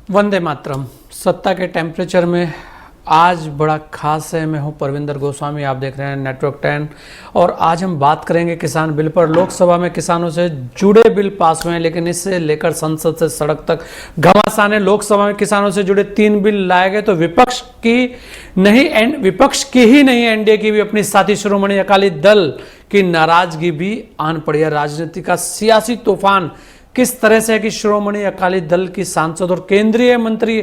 वंदे मातरम। सत्ता के टेम्परेचर में आज बड़ा खास है। मैं हूं परविंदर गोस्वामी, आप देख रहे हैं नेटवर्क 10 और आज हम बात करेंगे किसान बिल पर। लोकसभा में किसानों से जुड़े बिल पास हुए हैं, लेकिन इससे लेकर संसद से सड़क तक घमासान है। लोकसभा में किसानों से जुड़े 3 बिल लाए गए तो विपक्ष की ही नहीं एनडीए की भी अपनी साथी शिरोमणि अकाली दल की नाराजगी भी आन पड़ी है। राजनीति का सियासी तूफान किस तरह से है कि श्रोमणी अकाली दल की सांसद और केंद्रीय मंत्री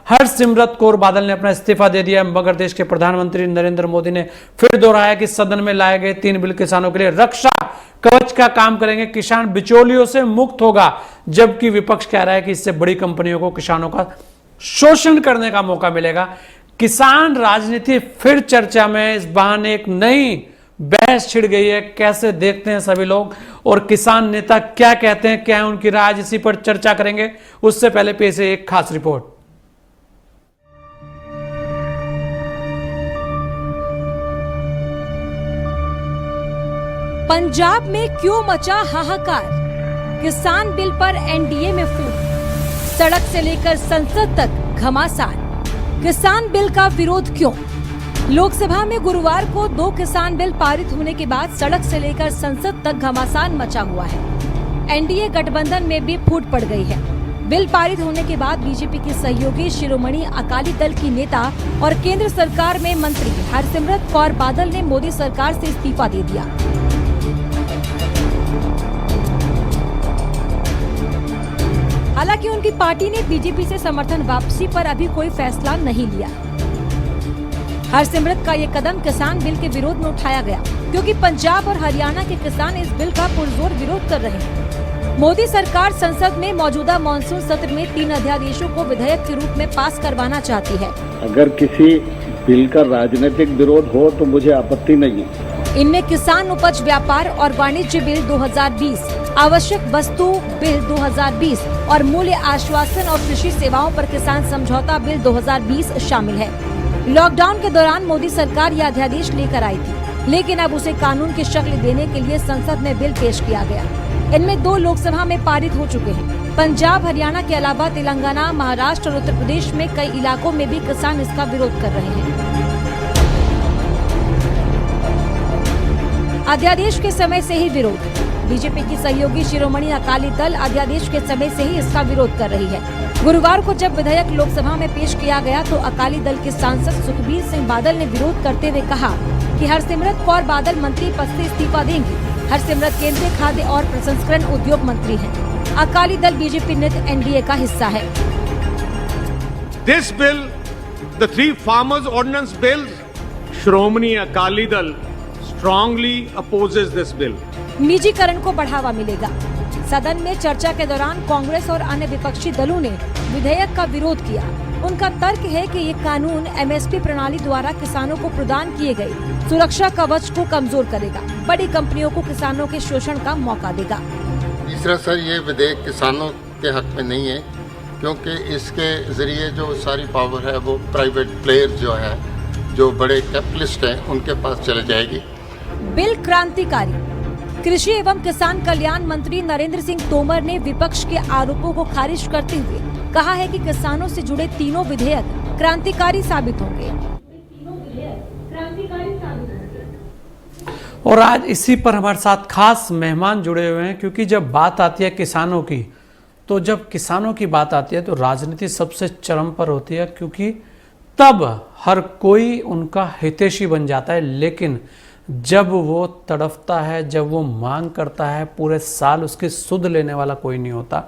हरसिमरत कौर बादल ने अपना इस्तीफा दे दिया, मगर देश के प्रधानमंत्री नरेंद्र मोदी ने फिर दोहराया कि सदन में लाए गए 3 बिल किसानों के लिए रक्षा कवच का काम करेंगे, किसान बिचौलियों से मुक्त होगा। जबकि विपक्ष कह रहा है कि इससे बड़ी कंपनियों को किसानों का शोषण करने का मौका मिलेगा। किसान राजनीति फिर चर्चा में, इस बहाने एक नई बहस छिड़ गई है। कैसे देखते हैं सभी लोग और किसान नेता क्या कहते हैं, क्या है उनकी राय, इसी पर चर्चा करेंगे। उससे पहले पेश है एक खास रिपोर्ट। पंजाब में क्यों मचा हाहाकार, किसान बिल पर एनडीए में फूट, सड़क से लेकर संसद तक घमासान। किसान बिल का विरोध क्यों? लोकसभा में गुरुवार को 2 किसान बिल पारित होने के बाद सड़क से लेकर संसद तक घमासान मचा हुआ है। एनडीए गठबंधन में भी फूट पड़ गई है। बिल पारित होने के बाद बीजेपी की सहयोगी शिरोमणि अकाली दल की नेता और केंद्र सरकार में मंत्री हरसिमरत कौर बादल ने मोदी सरकार से इस्तीफा दे दिया। हालांकि उनकी पार्टी ने बीजेपी से समर्थन वापसी पर अभी कोई फैसला नहीं लिया। हरसिमरत का ये कदम किसान बिल के विरोध में उठाया गया, क्योंकि पंजाब और हरियाणा के किसान इस बिल का पुरजोर विरोध कर रहे हैं। मोदी सरकार संसद में मौजूदा मानसून सत्र में 3 अध्यादेशों को विधेयक के रूप में पास करवाना चाहती है। अगर किसी बिल का राजनीतिक विरोध हो तो मुझे आपत्ति नहीं है। इनमें किसान उपज व्यापार और वाणिज्य बिल 2020, आवश्यक वस्तु बिल 2020 और मूल्य आश्वासन और कृषि सेवाओं पर किसान समझौता बिल 2020 शामिल है। लॉकडाउन के दौरान मोदी सरकार यह अध्यादेश लेकर आई थी, लेकिन अब उसे कानून की शक्ल देने के लिए संसद में बिल पेश किया गया। इनमें 2 लोकसभा में पारित हो चुके हैं। पंजाब हरियाणा के अलावा तेलंगाना, महाराष्ट्र और उत्तर प्रदेश में कई इलाकों में भी किसान इसका विरोध कर रहे हैं। अध्यादेश के समय से ही विरोध। बीजेपी की सहयोगी शिरोमणि अकाली दल अध्यादेश के समय से ही इसका विरोध कर रही है। गुरुवार को जब विधेयक लोकसभा में पेश किया गया तो अकाली दल के सांसद सुखबीर सिंह बादल ने विरोध करते हुए कहा कि हरसिमरत कौर बादल मंत्री पद से इस्तीफा देंगी। हरसिमरत केंद्रीय खाद्य और प्रसंस्करण उद्योग मंत्री हैं। अकाली दल बीजेपी नेता एनडीए का हिस्सा है। This bill, the 3 farmers ordinance bill, Shiromani Akali Dal strongly opposes this bill. निजीकरण को बढ़ावा मिलेगा। सदन में चर्चा के दौरान कांग्रेस और अन्य विपक्षी दलों ने विधेयक का विरोध किया। उनका तर्क है कि ये कानून एमएसपी प्रणाली द्वारा किसानों को प्रदान किए गए सुरक्षा कवच को कमजोर करेगा, बड़ी कंपनियों को किसानों के शोषण का मौका देगा। तीसरा सर, ये विधेयक किसानों के हक में नहीं है, क्योंकि इसके जरिए जो सारी पावर है वो प्राइवेट प्लेयर जो है, जो बड़े कैपिटलिस्ट हैं, उनके पास चले जाएगी। बिल क्रांतिकारी। कृषि एवं किसान कल्याण मंत्री नरेंद्र सिंह तोमर ने विपक्ष के आरोपों को खारिज करते हुए कहा है कि किसानों से जुड़े 3 विधेयक क्रांतिकारी साबित होंगे। और आज इसी पर हमारे साथ खास मेहमान जुड़े हुए हैं, क्योंकि जब बात आती है किसानों की, तो जब किसानों की बात आती है तो राजनीति सबसे चरम पर होती है, क्योंकि तब हर कोई उनका हितैषी बन जाता है। लेकिन जब वो तड़फता है, जब वो मांग करता है, पूरे साल उसकी सुध लेने वाला कोई नहीं होता,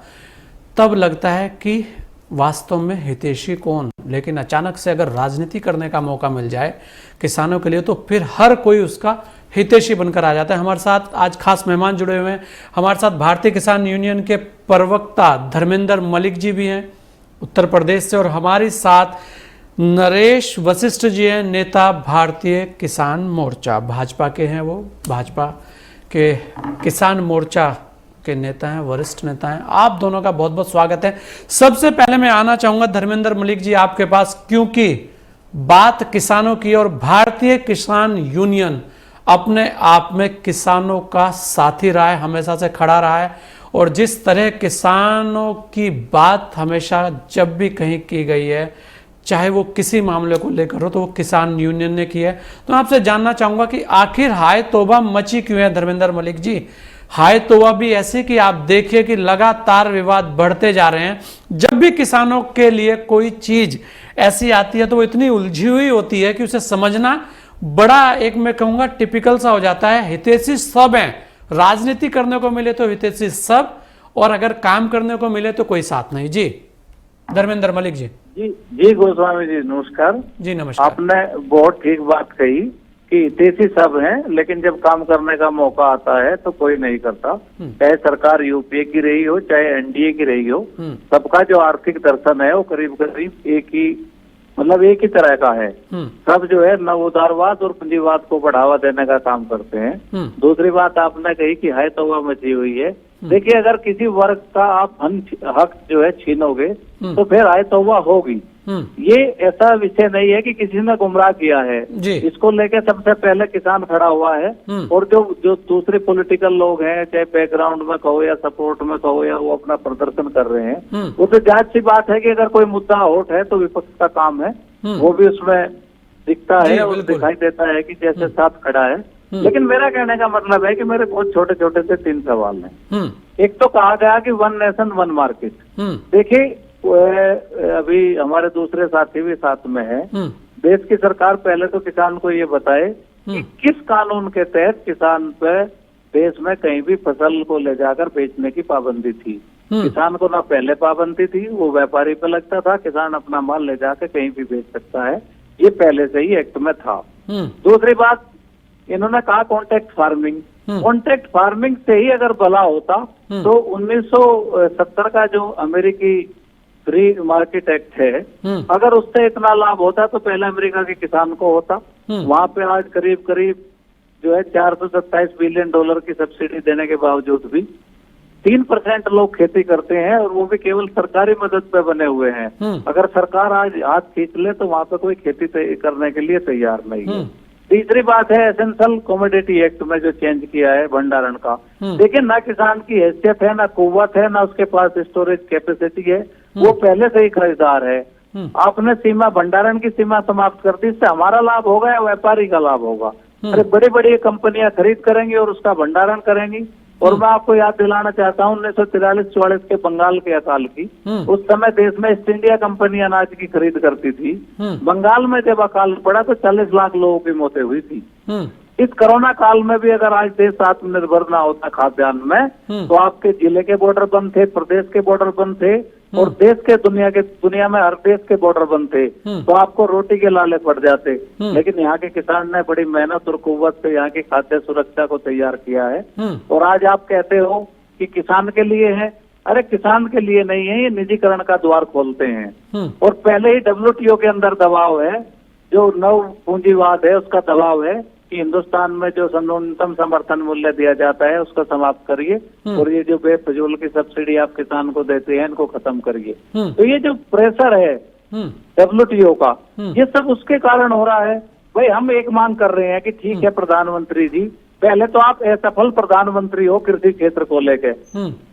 तब लगता है कि वास्तव में हितैषी कौन। लेकिन अचानक से अगर राजनीति करने का मौका मिल जाए किसानों के लिए, तो फिर हर कोई उसका हितैषी बनकर आ जाता है। हमारे साथ आज खास मेहमान जुड़े हुए हैं। हमारे साथ भारतीय किसान यूनियन के प्रवक्ता धर्मेंद्र मलिक जी भी हैं उत्तर प्रदेश से, और हमारे साथ नरेश वशिष्ठ जी हैं, नेता भारतीय किसान मोर्चा, भाजपा के हैं। वो भाजपा के किसान मोर्चा के नेता हैं, वरिष्ठ नेता हैं। आप दोनों का बहुत बहुत स्वागत है। सबसे पहले मैं आना चाहूंगा धर्मेंद्र मलिक जी आपके पास, क्योंकि बात किसानों की और भारतीय किसान यूनियन अपने आप में किसानों का साथी रहा है, हमेशा से खड़ा रहा है और जिस तरह किसानों की बात हमेशा जब भी कहीं की गई है, चाहे वो किसी मामले को लेकर हो, तो वो किसान यूनियन ने की है। तो मैं आपसे जानना चाहूंगा कि आखिर हाय तौबा मची क्यों है धर्मेंद्र मलिक जी? हाय तौबा भी ऐसी कि आप देखिए कि लगातार विवाद बढ़ते जा रहे हैं। जब भी किसानों के लिए कोई चीज ऐसी आती है तो वो इतनी उलझी हुई होती है कि उसे समझना बड़ा, एक मैं कहूंगा, टिपिकल सा हो जाता है। हितैषी सब हैं, राजनीति करने को मिले तो हितैषी सब, और अगर काम करने को मिले तो कोई साथ नहीं। जी धर्मेंद्र मलिक जी। जी गोस्वामी जी नमस्कार। जी नमस्कार। आपने बहुत ठीक बात कही कि हितैषी सब हैं, लेकिन जब काम करने का मौका आता है तो कोई नहीं करता। चाहे सरकार यूपीए की रही हो, चाहे एनडीए की रही हो, सबका जो आर्थिक दर्शन है वो करीब करीब एक ही तरह का है। सब जो है नव उदारवाद और पूंजीवाद को बढ़ावा देने का काम करते हैं। दूसरी बात आपने कही कि हाय तौबा मची हुई है। देखिए, अगर किसी वर्ग का आप हक जो है छीनोगे तो फिर हाय तौबा होगी। ये ऐसा विषय नहीं है कि किसी ने गुमराह किया है। इसको लेके सबसे पहले किसान खड़ा हुआ है, और जो दूसरे पॉलिटिकल लोग हैं, चाहे बैकग्राउंड में कहो या सपोर्ट में कहो, या वो अपना प्रदर्शन कर रहे हैं। वो तो जायज सी बात है कि अगर कोई मुद्दा होट है तो विपक्ष का काम है, वो भी उसमें दिखता है और दिखाई देता है कि जैसे साथ खड़ा है। लेकिन मेरा कहने का मतलब है कि मेरे बहुत छोटे छोटे से 3 सवाल हैं। एक तो कहा गया कि 1 नेशन 1 मार्केट। देखिए, अभी हमारे दूसरे साथी भी साथ में है। देश की सरकार पहले तो किसान को ये बताए कि किस कानून के तहत किसान पे देश में कहीं भी फसल को ले जाकर बेचने की पाबंदी थी। किसान को ना पहले पाबंदी थी, वो व्यापारी पे लगता था। किसान अपना माल ले जाकर कहीं भी बेच सकता है, ये पहले से ही एक्ट में था। दूसरी बात, इन्होंने कहा कॉन्ट्रैक्ट फार्मिंग। कॉन्ट्रैक्ट फार्मिंग से ही अगर भला होता तो 1970 का जो अमेरिकी फ्री मार्केट एक्ट है, अगर उससे इतना लाभ होता तो पहले अमेरिका के किसान को होता। वहां पे आज करीब करीब जो है $427 बिलियन की सब्सिडी देने के बावजूद भी 3% लोग खेती करते हैं, और वो भी केवल सरकारी मदद पे बने हुए हैं। अगर सरकार आज हाथ खींच ले तो वहां पे कोई खेती करने के लिए तैयार नहीं है। तीसरी बात है एसेंशियल कमोडिटी एक्ट में जो चेंज किया है भंडारण का। देखिए, ना किसान की हैसियत है, ना कुव्वत है, ना उसके पास स्टोरेज कैपेसिटी है, वो पहले से ही खरीदार है। आपने सीमा, भंडारण की सीमा समाप्त कर दी, इससे हमारा लाभ होगा या व्यापारी का लाभ होगा? अरे बड़ी बड़ी कंपनियां खरीद करेंगी और उसका भंडारण करेंगी। और मैं आपको याद दिलाना चाहता हूँ 1943-44 के बंगाल के अकाल की। उस समय देश में ईस्ट इंडिया कंपनी अनाज की खरीद करती थी। बंगाल में जब अकाल पड़ा तो 40 लाख लोगों की मौतें हुई थी। इस कोरोना काल में भी अगर आज देश आत्मनिर्भर ना होता खाद्यान्न में, तो आपके जिले के बॉर्डर बंद थे, प्रदेश के बॉर्डर बंद थे, और देश के दुनिया में हर देश के बॉर्डर बंद थे, तो आपको रोटी के लाले पड़ जाते। लेकिन यहाँ के किसान ने बड़ी मेहनत और कुव्वत से यहाँ की खाद्य सुरक्षा को तैयार किया है। और आज आप कहते हो कि किसान के लिए है, अरे किसान के लिए नहीं है, ये निजीकरण का द्वार खोलते हैं। और पहले ही WTO के अंदर दबाव है, जो नव पूंजीवाद है उसका दबाव है कि हिंदुस्तान में जो न्यूनतम समर्थन मूल्य दिया जाता है उसको समाप्त करिए, और ये जो बेफजूल की सब्सिडी आप किसान को देते हैं इनको खत्म करिए। तो ये जो प्रेशर है WTO का, ये सब उसके कारण हो रहा है। भाई, हम एक मांग कर रहे हैं कि ठीक है प्रधानमंत्री जी, पहले तो आप असफल प्रधानमंत्री हो कृषि क्षेत्र को लेके।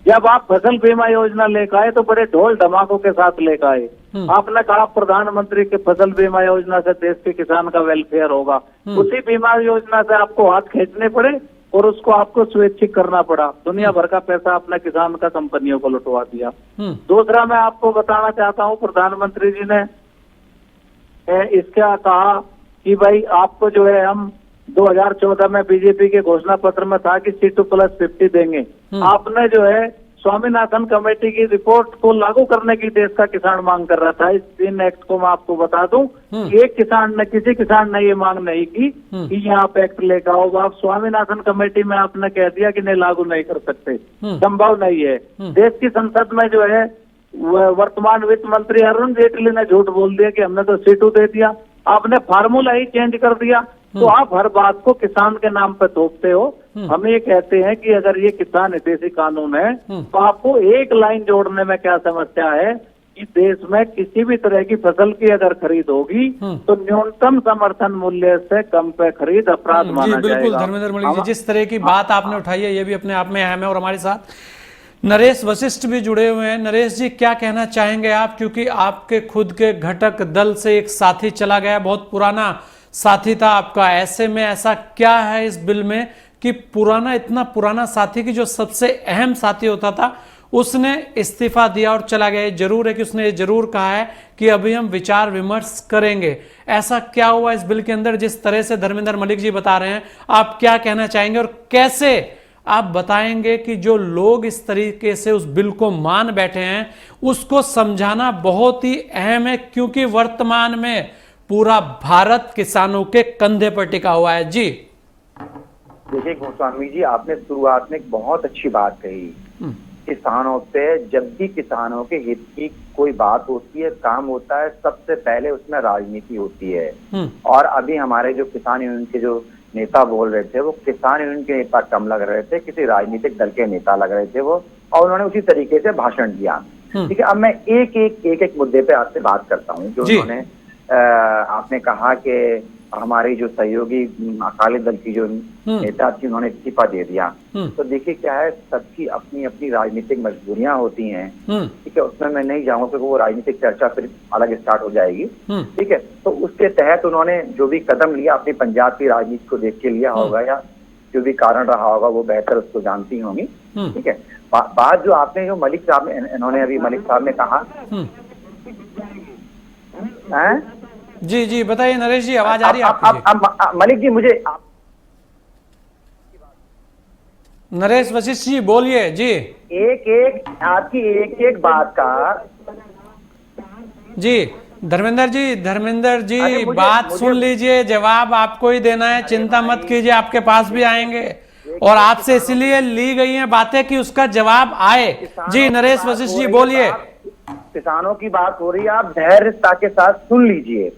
जब आप फसल बीमा योजना लेकर आए तो बड़े ढोल धमाकों के साथ लेकर आए। आपने कहा प्रधानमंत्री के फसल बीमा योजना से देश के किसान का वेलफेयर होगा। उसी बीमा योजना से आपको हाथ खींचने पड़े और उसको आपको स्वैच्छिक करना पड़ा। दुनिया भर का पैसा अपने किसान का कंपनियों को लुटवा दिया। दूसरा, मैं आपको बताना चाहता हूँ, प्रधानमंत्री जी ने इसका कहा कि भाई आपको जो है हम 2014 में बीजेपी के घोषणा पत्र में था कि C2+50 देंगे। आपने जो है स्वामीनाथन कमेटी की रिपोर्ट को लागू करने की देश का किसान मांग कर रहा था। इस 3 एक्ट को मैं आपको बता दूं कि किसी किसान ने ये मांग नहीं की कि यहाँ पे एक्ट लेकर आओ। आप स्वामीनाथन कमेटी में आपने कह दिया कि नहीं, लागू नहीं कर सकते, संभव नहीं है। देश की संसद में जो है वर्तमान वित्त मंत्री अरुण जेटली ने झूठ बोल दिया कि हमने तो C2 दे दिया। आपने फार्मूला ही चेंज कर दिया। तो आप हर बात को किसान के नाम पे थोपते हो। हम ये कहते हैं कि अगर ये किसान हितैषी कानून है तो आपको एक लाइन जोड़ने में क्या समस्या है कि देश में किसी भी तरह की फसल की अगर खरीद होगी तो न्यूनतम समर्थन मूल्य से कम पे खरीद अपराध माना जाएगा। बिल्कुल धर्मेंद्र मलिक जी, जिस तरह की बात आपने उठाई है ये भी अपने आप में अहम है। और हमारे साथ नरेश वशिष्ठ भी जुड़े हुए हैं। नरेश जी, क्या कहना चाहेंगे आप, क्योंकि आपके खुद के घटक दल से एक साथी चला गया, बहुत पुराना साथी था आपका, ऐसे में ऐसा क्या है इस बिल में कि पुराना, इतना पुराना साथी की जो सबसे अहम साथी होता था उसने इस्तीफा दिया और चला गया। जरूर है कि उसने ये जरूर कहा है कि अभी हम विचार विमर्श करेंगे। ऐसा क्या हुआ इस बिल के अंदर जिस तरह से धर्मेंद्र मलिक जी बता रहे हैं, आप क्या कहना चाहेंगे और कैसे आप बताएंगे कि जो लोग इस तरीके से उस बिल को मान बैठे हैं उसको समझाना बहुत ही अहम है, क्योंकि वर्तमान में पूरा भारत किसानों के कंधे पर टिका हुआ है। जी देखिए गोस्वामी जी, आपने शुरुआत में एक बहुत अच्छी बात कही। किसानों पे जब भी किसानों के हित की कोई बात होती है, काम होता है, सबसे पहले उसमें राजनीति होती है। और अभी हमारे जो किसान यूनियन के जो नेता बोल रहे थे, वो किसान यूनियन के नेता कम लग रहे थे, किसी राजनीतिक दल के नेता लग रहे थे वो, और उन्होंने उसी तरीके से भाषण दिया। ठीक है, अब मैं एक मुद्दे पे आपसे बात करता हूँ। जो उन्होंने आपने कहा कि हमारी जो सहयोगी अकाली दल की जो नेता थी, उन्होंने इस्तीफा दे दिया। तो देखिए क्या है, सबकी अपनी अपनी राजनीतिक मजबूरियां होती हैं। ठीक है, उसमें मैं नहीं जाऊंगा क्योंकि वो राजनीतिक चर्चा फिर अलग स्टार्ट हो जाएगी। ठीक है, तो उसके तहत उन्होंने जो भी कदम लिया अपनी पंजाब की राजनीति को देख के लिया होगा, या जो भी कारण रहा होगा वो बेहतर उसको जानती होंगी। ठीक है, बात जो आपने जो मलिक साहब ने, इन्होंने अभी मलिक साहब ने कहा है। जी जी बताइए नरेश जी, आवाज आ रही है आपकी? मलिक जी मुझे नरेश वशिष्ठ जी बोलिए जी। आपकी एक बात का जी धर्मेंद्र जी बात सुन लीजिए, जवाब आपको ही देना है, चिंता मत कीजिए, आपके पास भी आएंगे और आपसे इसलिए ली गई हैं बातें कि उसका जवाब आए। जी नरेश वशिष्ठ जी बोलिए। किसानों की बात हो रही है, आप धैर्यता के साथ सुन लीजिए।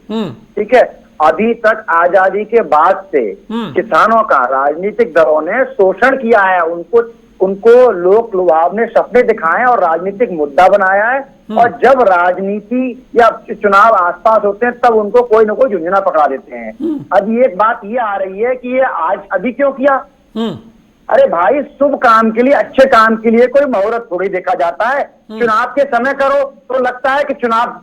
ठीक है, अभी तक आजादी के बाद से किसानों का राजनीतिक दलों ने शोषण किया है, उनको लोक लुभाव ने सपने दिखाए और राजनीतिक मुद्दा बनाया है। और जब राजनीति या चुनाव आसपास होते हैं तब उनको कोई ना कोई झुंझुना पकड़ा देते हैं। अभी एक बात ये आ रही है कि ये आज अभी क्यों किया? अरे भाई, शुभ काम के लिए, अच्छे काम के लिए कोई मुहूर्त थोड़ी देखा जाता है। चुनाव के समय करो तो लगता है कि चुनाव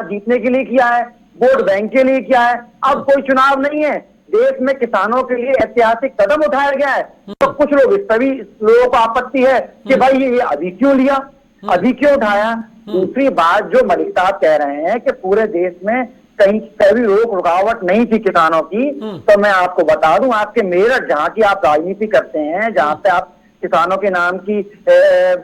जीतने के लिए किया है, वोट बैंक के लिए किया है। अब कोई चुनाव नहीं है, देश में किसानों के लिए ऐतिहासिक कदम उठाया गया है। तो कुछ लोग, इस सभी लोगों को आपत्ति है कि भाई ये अभी क्यों लिया, अभी क्यों उठाया। दूसरी बात जो मलिक साहब कह रहे हैं कि पूरे देश में कहीं भी रोक रुकावट नहीं थी किसानों की, तो मैं आपको बता दूं, आपके मेरठ जहाँ की आप राजनीति करते हैं, जहाँ पे आप किसानों के नाम की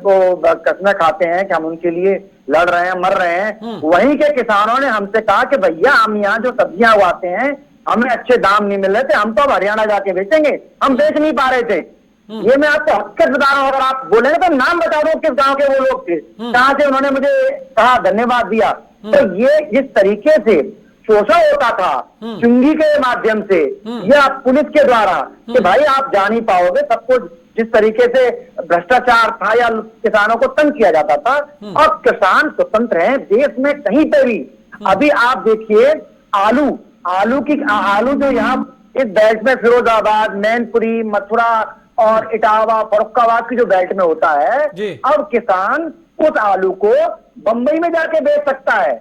वो कसमें खाते हैं कि हम उनके लिए लड़ रहे हैं, मर रहे हैं, वहीं के किसानों ने हमसे कहा कि भैया हम यहाँ जो सब्जियां उगाते हैं हमें अच्छे दाम नहीं मिल रहे थे, हम तो अब हरियाणा जाके बेचेंगे, हम बेच नहीं पा रहे थे। ये मैं आपको हकीकत बता रहा हूँ, अगर आप बोलेंगे तो नाम बता दो किस गांव के वो लोग थे, कहाँ से उन्होंने मुझे कहा, धन्यवाद दिया। तो ये जिस तरीके से शोषण होता था चुंगी के माध्यम से या पुलिस के द्वारा कि भाई आप जा नहीं पाओगे, सबको जिस तरीके से भ्रष्टाचार था या किसानों को तंग किया जाता था, और किसान स्वतंत्र हैं देश में कहीं पर भी। अभी आप देखिए आलू जो यहाँ इस बेल्ट में फिरोजाबाद, मैनपुरी, मथुरा और इटावा, फरुखाबाद की जो बेल्ट में होता है, अब किसान उस आलू को बंबई में जाके बेच सकता है।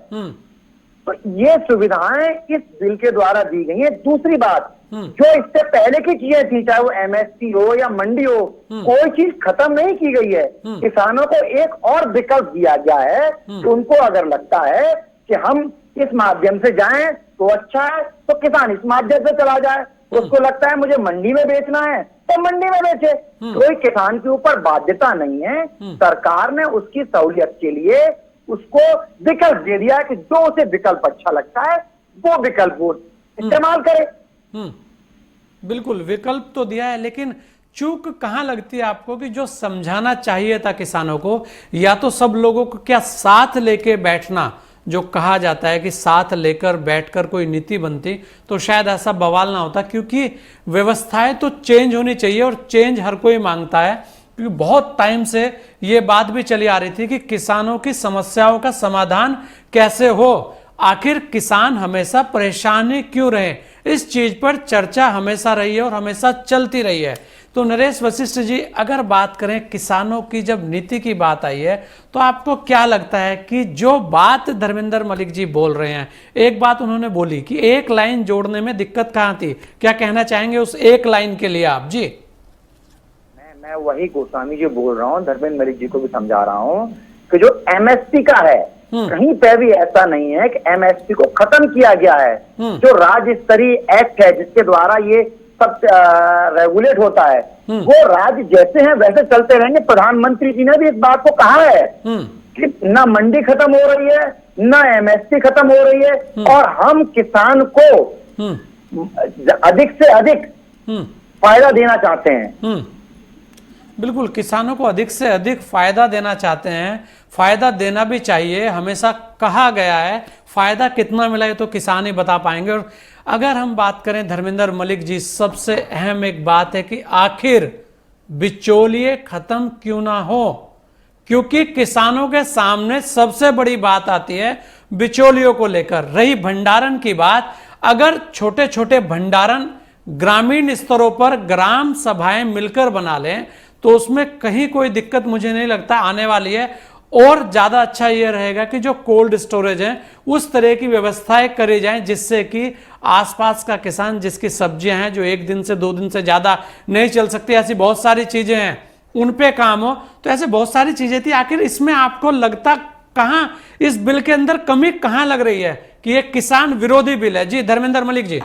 तो ये सुविधाएं इस बिल के द्वारा दी गई हैं। दूसरी बात, जो इससे पहले की चीजें थी, चाहे वो एमएसपी हो या मंडी हो, कोई चीज खत्म नहीं की गई है। किसानों को एक और विकल्प दिया गया है कि उनको अगर लगता है कि हम इस माध्यम से जाएं तो अच्छा है, तो किसान इस माध्यम से चला जाए। उसको लगता है मुझे मंडी में बेचना है तो मंडी में बेचे, कोई किसान के ऊपर बाध्यता नहीं है। सरकार ने उसकी सहूलियत के लिए उसको विकल्प दे दिया कि जो उसे विकल्प अच्छा लगता है वो विकल्प वो इस्तेमाल करे। बिल्कुल विकल्प तो दिया है, लेकिन चूक कहां लगती है आपको कि जो समझाना चाहिए था किसानों को, या तो सब लोगों को क्या साथ लेके बैठना, जो कहा जाता है कि साथ लेकर बैठकर कोई नीति बनती तो शायद ऐसा बवाल ना होता, क्योंकि व्यवस्थाएं तो चेंज होनी चाहिए और चेंज हर कोई मांगता है। क्योंकि बहुत टाइम से ये बात भी चली आ रही थी कि किसानों की समस्याओं का समाधान कैसे हो, आखिर किसान हमेशा परेशानी क्यों रहे, इस चीज पर चर्चा हमेशा रही है और हमेशा चलती रही है। तो नरेश वशिष्ठ जी, अगर बात करें किसानों की, जब नीति की बात आई है तो आपको क्या लगता है कि जो बात धर्मेंद्र मलिक जी बोल रहे हैं, एक बात उन्होंने बोली कि एक लाइन जोड़ने में दिक्कत कहां थी, क्या कहना चाहेंगे उस एक लाइन के लिए आप? जी मैं वही गोस्वामी जी बोल रहा हूँ, धर्मेंद्र मलिक जी को भी समझा रहा हूँ कि जो एमएसपी का है, कहीं पे भी ऐसा नहीं है कि एमएसपी को खत्म किया गया है। जो राज्य स्तरीय एक्ट है जिसके द्वारा ये सब रेगुलेट होता है, वो राज्य जैसे हैं वैसे चलते रहेंगे। प्रधानमंत्री जी ने भी इस बात को कहा है कि ना मंडी खत्म हो रही है, ना एमएसपी खत्म हो रही है, और हम किसान को अधिक से अधिक फायदा देना चाहते हैं। बिल्कुल, किसानों को अधिक से अधिक फायदा देना चाहते हैं, फायदा देना भी चाहिए। हमेशा कहा गया है फायदा कितना मिला है तो किसान ही बता पाएंगे। और अगर हम बात करें धर्मेंद्र मलिक जी, सबसे अहम एक बात है कि आखिर बिचौलिए खत्म क्यों ना हो, क्योंकि किसानों के सामने सबसे बड़ी बात आती है बिचौलियों को लेकर। रही भंडारण की बात, अगर छोटे छोटे भंडारण ग्रामीण स्तरों पर ग्राम सभाएं मिलकर बना लें तो उसमें कहीं कोई दिक्कत मुझे नहीं लगता आने वाली है। और ज्यादा अच्छा यह रहेगा कि जो कोल्ड स्टोरेज है उस तरह की व्यवस्थाएं करी जाएं जिससे कि आसपास का किसान, जिसकी सब्जियां हैं जो 1 दिन से 2 दिन से ज्यादा नहीं चल सकती, ऐसी बहुत सारी चीजें हैं, उन पे काम हो। तो ऐसे बहुत सारी चीजें थी। आखिर इसमें आपको लगता कहां, इस बिल के अंदर कमी कहां लग रही है कि ये किसान विरोधी बिल है? जी धर्मेंद्र मलिक जी।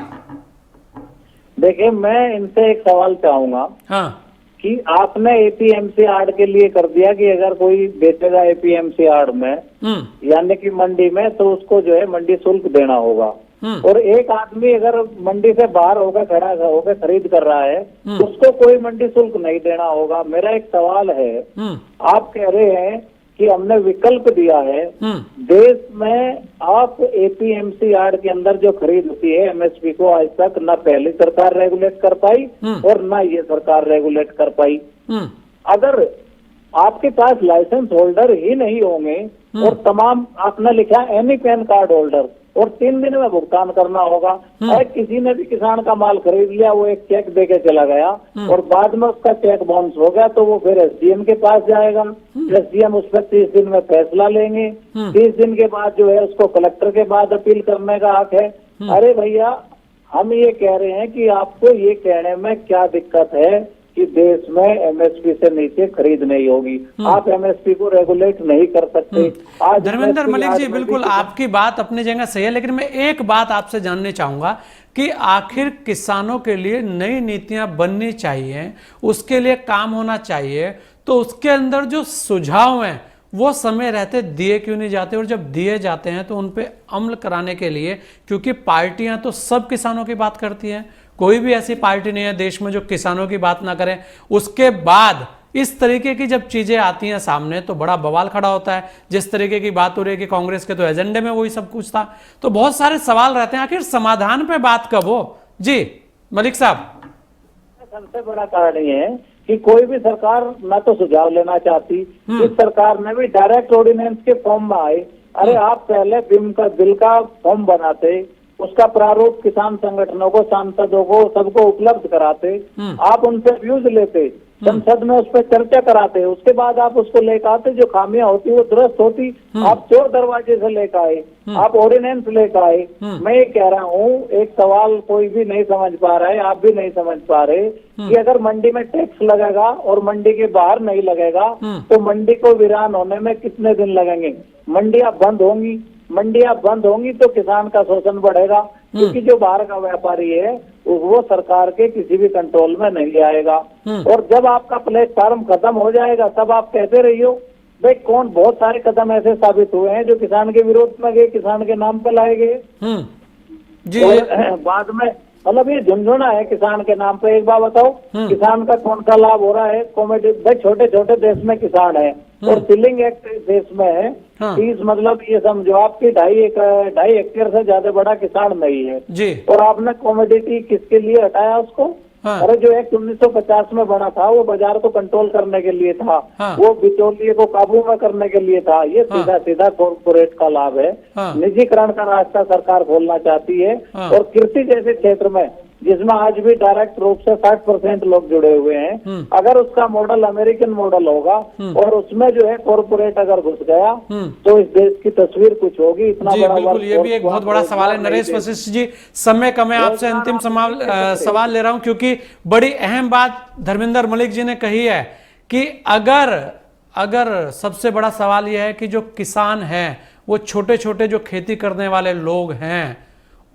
देखिए, मैं इनसे एक सवाल चाहूंगा। हाँ, कि आपने एपीएमसी आड़ के लिए कर दिया कि अगर कोई बेचेगा एपीएमसी आड़ में, यानी कि मंडी में, तो उसको जो है मंडी शुल्क देना होगा। और एक आदमी अगर मंडी से बाहर होकर खड़ा होकर खरीद कर रहा है उसको कोई मंडी शुल्क नहीं देना होगा। मेरा एक सवाल है, आप कह रहे हैं कि हमने विकल्प दिया है। देश में आप एपीएमसी आड़ के अंदर जो खरीद होती है एमएसपी को आज तक ना पहली सरकार रेगुलेट कर पाई और ना ये सरकार रेगुलेट कर पाई। अगर आपके पास लाइसेंस होल्डर ही नहीं होंगे और तमाम, आपने लिखा एनी पैन कार्ड होल्डर, और 3 दिन में भुगतान करना होगा। अरे किसी ने भी किसान का माल खरीद लिया, वो एक चेक दे के चला गया और बाद में उसका चेक बाउंस हो गया तो वो फिर एसडीएम के पास जाएगा। एसडीएम उस पर 30 दिन में फैसला लेंगे। 30 दिन के बाद जो है उसको कलेक्टर के बाद अपील करने का हक है। अरे भैया, हम ये कह रहे हैं कि आपको ये कहने में क्या दिक्कत है कि देश में एमएसपी से नीचे खरीद नहीं होगी। आप एमएसपी को रेगुलेट नहीं कर सकते। आज धर्मेंद्र मलिक जी, बिल्कुल आपकी बात अपनी जगह सही है, लेकिन मैं एक बात आपसे जानना चाहूंगा कि आखिर किसानों के लिए नई नीतियां बननी चाहिए, उसके लिए काम होना चाहिए, तो उसके अंदर जो सुझाव हैं वो समय रहते दिए क्यों नहीं जाते? और जब दिए जाते हैं तो उन पे अमल कराने के लिए, क्योंकि पार्टियां तो सब किसानों की बात करती हैं, कोई भी ऐसी पार्टी नहीं है देश में जो किसानों की बात ना करे। उसके बाद इस तरीके की जब चीजें आती हैं सामने तो बड़ा बवाल खड़ा होता है। जिस तरीके की बात हो रही है कि कांग्रेस के तो एजेंडे में वही सब कुछ था, तो बहुत सारे सवाल रहते हैं, आखिर समाधान पे बात कब हो? जी मलिक साहब। सबसे बड़ा कारण ये है कि कोई भी सरकार ना तो सुझाव लेना चाहती। इस सरकार ने भी डायरेक्ट ऑर्डिनेंस के फॉर्म में आए। अरे आप पहले बिल का फॉर्म बनाते, उसका प्रारूप किसान संगठनों को, सांसदों को, सबको उपलब्ध कराते, आप उनसे व्यूज लेते, संसद में उस पर चर्चा कराते, उसके बाद आप उसको लेकर आते, जो खामियां होती वो दुरुस्त होती। आप चोर दरवाजे से लेकर आए, आप ऑर्डिनेंस लेकर आए। मैं ये कह रहा हूँ, एक सवाल कोई भी नहीं समझ पा रहा है, आप भी नहीं समझ पा रहे कि अगर मंडी में टैक्स लगेगा और मंडी के बाहर नहीं लगेगा तो मंडी को वीरान होने में कितने दिन लगेंगे? मंडियां बंद होंगी, मंडियां बंद होंगी तो किसान का शोषण बढ़ेगा, क्योंकि जो बाहर का व्यापारी है वो सरकार के किसी भी कंट्रोल में नहीं आएगा। और जब आपका प्लेटफॉर्म खत्म हो जाएगा तब आप कहते रहियो भाई कौन, बहुत सारे कदम ऐसे साबित हुए हैं जो किसान के विरोध में गए, किसान के नाम पे लाए गए। बाद में मतलब ये झुंझुना है किसान के नाम पे। एक बात बताओ, किसान का कौन सा लाभ हो रहा है? कॉमेडी भाई, छोटे छोटे देश में किसान है और सिलिंग एक्ट देश में है 30, मतलब ये समझो आपकी 2.5 हेक्टेयर से ज्यादा बड़ा किसान नहीं है जी। और आपने कॉमोडिटी किसके लिए हटाया उसको? अरे जो एक्ट 1950 में बना था वो बाजार को कंट्रोल करने के लिए था, वो बिचौलिए को काबू में करने के लिए था। ये सीधा सीधा कॉर्पोरेट का लाभ है। निजीकरण का रास्ता सरकार खोलना चाहती है और कृषि जैसे क्षेत्र में जिसमें आज भी डायरेक्ट रूप से 60% लोग जुड़े हुए हैं। अगर उसका मॉडल अमेरिकन मॉडल होगा और उसमें जो है कॉर्पोरेट अगर घुस गया तो इस देश की तस्वीर कुछ होगी। इतना जी बड़ा बिल्कुल, ये भी एक बहुत बड़ा सवाल है। नरेश वशिष्ठ जी, समय कम है, आपसे अंतिम सवाल ले रहा हूं, क्योंकि बड़ी अहम बात धर्मेंद्र मलिक जी ने कही है कि अगर सबसे बड़ा सवाल यह है कि जो किसान हैं, वो छोटे छोटे जो खेती करने वाले लोग हैं,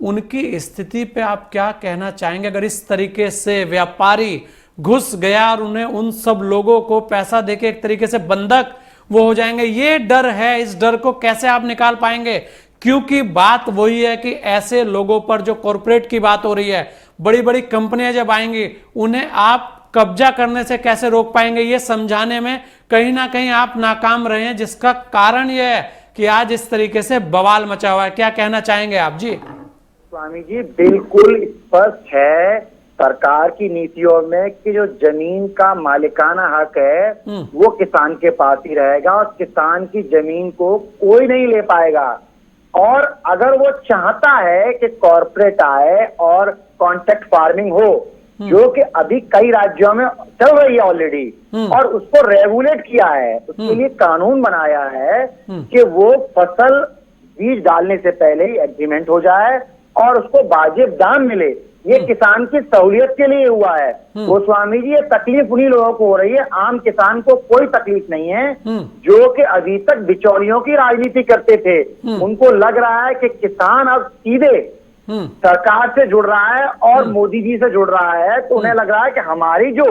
उनकी स्थिति पे आप क्या कहना चाहेंगे? अगर इस तरीके से व्यापारी घुस गया और उन्हें उन सब लोगों को पैसा देके एक तरीके से बंधक वो हो जाएंगे, ये डर है, इस डर को कैसे आप निकाल पाएंगे? क्योंकि बात वही है कि ऐसे लोगों पर जो कॉर्पोरेट की बात हो रही है, बड़ी बड़ी कंपनियां जब आएंगी, उन्हें आप कब्जा करने से कैसे रोक पाएंगे? ये समझाने में कहीं ना कहीं आप नाकाम रहे हैं, जिसका कारण यह है कि आज इस तरीके से बवाल मचा हुआ है। क्या कहना चाहेंगे आप जी? स्वामी जी, बिल्कुल स्पष्ट है सरकार की नीतियों में कि जो जमीन का मालिकाना हक है वो किसान के पास ही रहेगा और किसान की जमीन को कोई नहीं ले पाएगा। और अगर वो चाहता है कि कॉर्पोरेट आए और कॉन्ट्रैक्ट फार्मिंग हो, जो कि अभी कई राज्यों में चल रही है ऑलरेडी, और उसको रेगुलेट किया है, उसके लिए कानून बनाया है कि वो फसल बीज डालने से पहले ही एग्रीमेंट हो जाए और उसको वाजिब दाम मिले। ये किसान की सहूलियत के लिए हुआ है। गोस्वामी जी, ये तकलीफ उन्हीं लोगों को हो रही है, आम किसान को कोई तकलीफ नहीं है, जो कि अभी तक बिचौलियों की राजनीति करते थे। उनको लग रहा है कि किसान अब सीधे सरकार से जुड़ रहा है और मोदी जी से जुड़ रहा है, तो उन्हें लग रहा है कि हमारी जो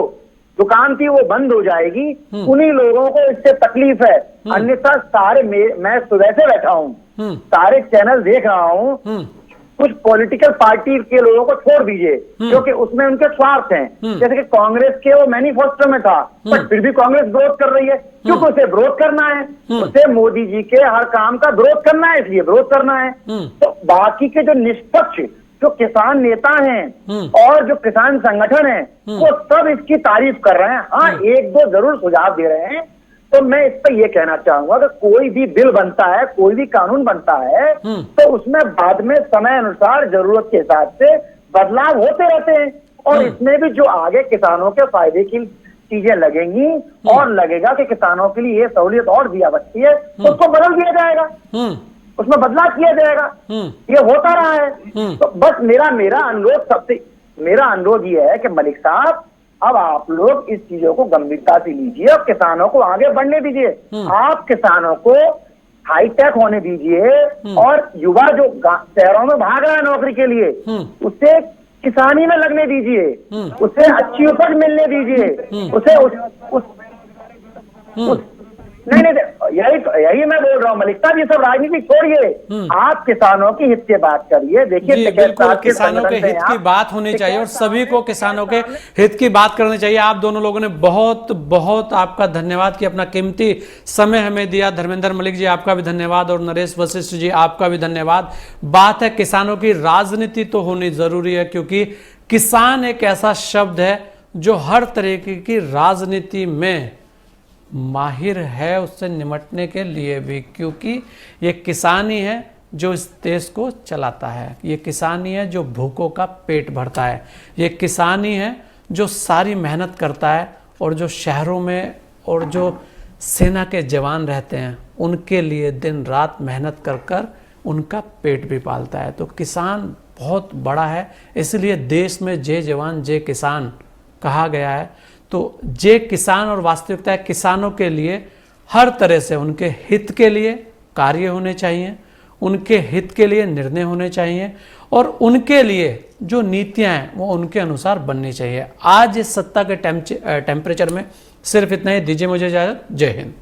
दुकान थी वो बंद हो जाएगी। उन्हीं लोगों को इससे तकलीफ है। अन्यथा सारे मैं सुबह से बैठा हूँ, सारे चैनल देख रहा हूँ, कुछ पॉलिटिकल पार्टी के लोगों को छोड़ दीजिए क्योंकि उसमें उनके स्वार्थ हैं। जैसे कि कांग्रेस के वो मैनिफेस्टो में था, पर फिर भी कांग्रेस विरोध कर रही है, क्योंकि उसे विरोध करना है, उसे मोदी जी के हर काम का विरोध करना है, इसलिए विरोध करना है। तो बाकी के जो निष्पक्ष जो किसान नेता हैं और जो किसान संगठन हैं, वो सब इसकी तारीफ कर रहे हैं। हाँ, एक दो जरूर सुझाव दे रहे हैं। तो मैं इस पर यह कहना चाहूंगा कि कोई भी बिल बनता है, कोई भी कानून बनता है, तो उसमें बाद में समय अनुसार जरूरत के हिसाब से बदलाव होते रहते हैं। और इसमें भी जो आगे किसानों के फायदे की चीजें लगेंगी और लगेगा कि किसानों के लिए ये सहूलियत और दिया बचती है, तो उसको बदल दिया जाएगा, उसमें बदलाव किया जाएगा। ये होता रहा है। तो बस मेरा अनुरोध ये है कि मलिक साहब, अब आप लोग इस चीजों को गंभीरता से लीजिए और किसानों को आगे बढ़ने दीजिए। आप किसानों को हाईटेक होने दीजिए और युवा जो शहरों में भाग रहा है नौकरी के लिए, उसे किसानी में लगने दीजिए, उसे अच्छी उपज मिलने दीजिए, उसे नहीं, यही मैं बोल रहा हूँ मलिक साहब, ये सब राजनीति छोड़िए, आप किसानों की हित की बात करिए। देखिए, बिल्कुल किसानों के हित की बात होनी चाहिए और सभी को किसानों के हित की बात करनी चाहिए। आप दोनों लोगों ने बहुत बहुत आपका धन्यवाद कि अपना कीमती समय हमें दिया। धर्मेंद्र मलिक जी, आपका भी धन्यवाद, और नरेश वशिष्ठ जी, आपका भी धन्यवाद। बात है किसानों की, राजनीति तो होनी जरूरी है, क्योंकि किसान एक ऐसा शब्द है जो हर तरीके की राजनीति में माहिर है, उससे निपटने के लिए भी, क्योंकि ये किसान ही है जो इस देश को चलाता है, ये किसान ही है जो भूखों का पेट भरता है, ये किसान ही है जो सारी मेहनत करता है, और जो शहरों में और जो सेना के जवान रहते हैं उनके लिए दिन रात मेहनत कर कर उनका पेट भी पालता है। तो किसान बहुत बड़ा है, इसलिए देश में जय जवान जय किसान कहा गया है। तो जे किसान और वास्तविकता है, किसानों के लिए हर तरह से उनके हित के लिए कार्य होने चाहिए, उनके हित के लिए निर्णय होने चाहिए, और उनके लिए जो नीतियां हैं वो उनके अनुसार बननी चाहिए। आज इस सत्ता के टेम्परेचर में सिर्फ इतना ही। दीजिए मुझे इजाजत। जय हिंद।